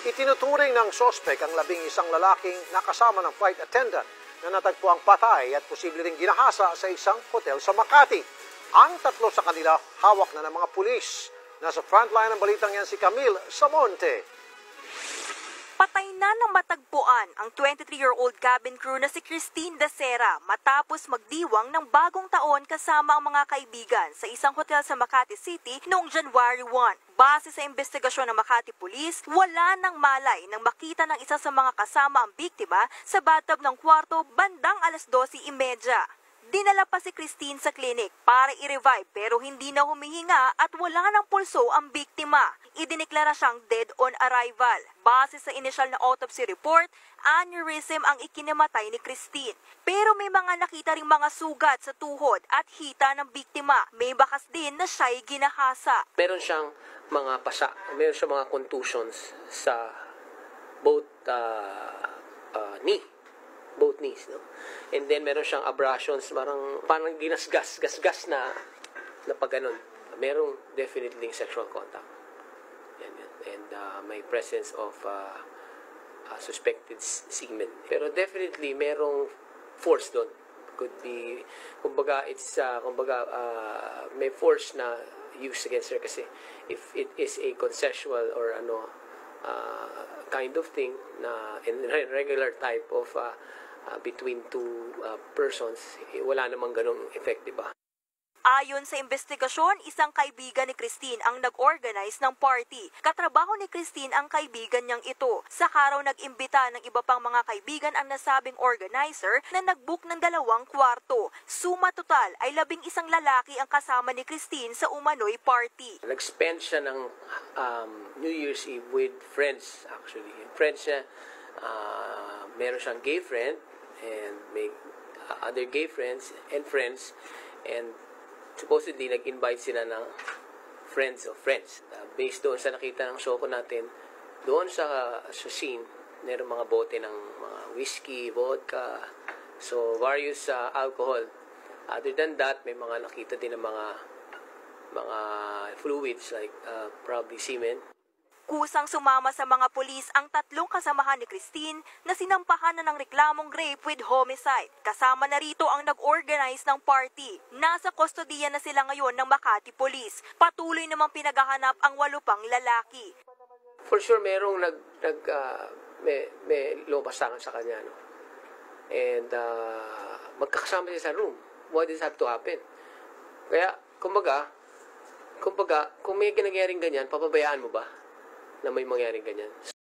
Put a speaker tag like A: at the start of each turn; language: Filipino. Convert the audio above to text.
A: Itinuturing ng sospek ang 11 lalaking nakasama ng flight attendant na natagpuang patay at posible ring ginahasa sa isang hotel sa Makati. Ang 3 sa kanila hawak na ng mga pulis. Nasa frontline ng balitang yan si Camille Samonte.
B: Patay na ng matagpuan ang 23-year-old cabin crew na si Christine Dacera matapos magdiwang ng bagong taon kasama ang mga kaibigan sa isang hotel sa Makati City noong January 1. Base sa investigasyon ng Makati Police, wala nang malay nang makita ng isa sa mga kasama ang biktima sa bathtub ng kwarto bandang 12:30. Dinala pa si Christine sa klinik para i-revive pero hindi na humihinga at wala ng pulso ang biktima. Idineklara siyang dead on arrival. Base sa initial na autopsy report, aneurysm ang ikinamatay ni Christine. Pero may mga nakita ring mga sugat sa tuhod at hita ng biktima. May bakas din na siya'y ginahasa.
C: Meron siyang mga pasa, meron siyang mga contusions sa both both knees, no? And then meron siyang abrasions, parang ginasgas na pag ganun. Merong definitely sexual contact. Yan. And may presence of suspected semen. Pero definitely merong force doon. Could be, may force na used against her kasi if it is a consensual or kind of thing na in regular type of between two persons, wala namang ganong effect, diba?
B: Ayon sa investigasyon, isang kaibigan ni Christine ang nag-organize ng party. Katrabaho ni Christine ang kaibigan niyang ito. Sa araw nag-imbita ng iba pang mga kaibigan ang nasabing organizer na nag-book ng 2 kwarto. Suma total ay 11 lalaki ang kasama ni Christine sa umano'y party.
C: Nag-spend siya ng New Year's Eve with friends, actually. Friends niya, meron siyang gay friend and may other gay friends, and supposedly, nag-invite sila ng friends of friends. Based doon sa nakita ng show ko natin, doon sa scene, meron mga bote ng mga whiskey, vodka, so various alcohol. Other than that, may mga nakita din ng mga fluids like probably semen.
B: Kusang sumama sa mga pulis ang 3 kasamahan ni Christine na sinampahan na ng reklamong rape with homicide. Kasama na rito ang nag-organize ng party. Nasa kustodiya na sila ngayon ng Makati Police. Patuloy namang pinaghahanap ang 8 pang lalaki.
C: For sure, merong may lumapastangan sa kanya, no? And magkakasama siya sa room. Why does have to happen? Kaya, kumbaga, kung may ginagyaring ganyan, papabayaan mo ba na may mangyaring ganyan?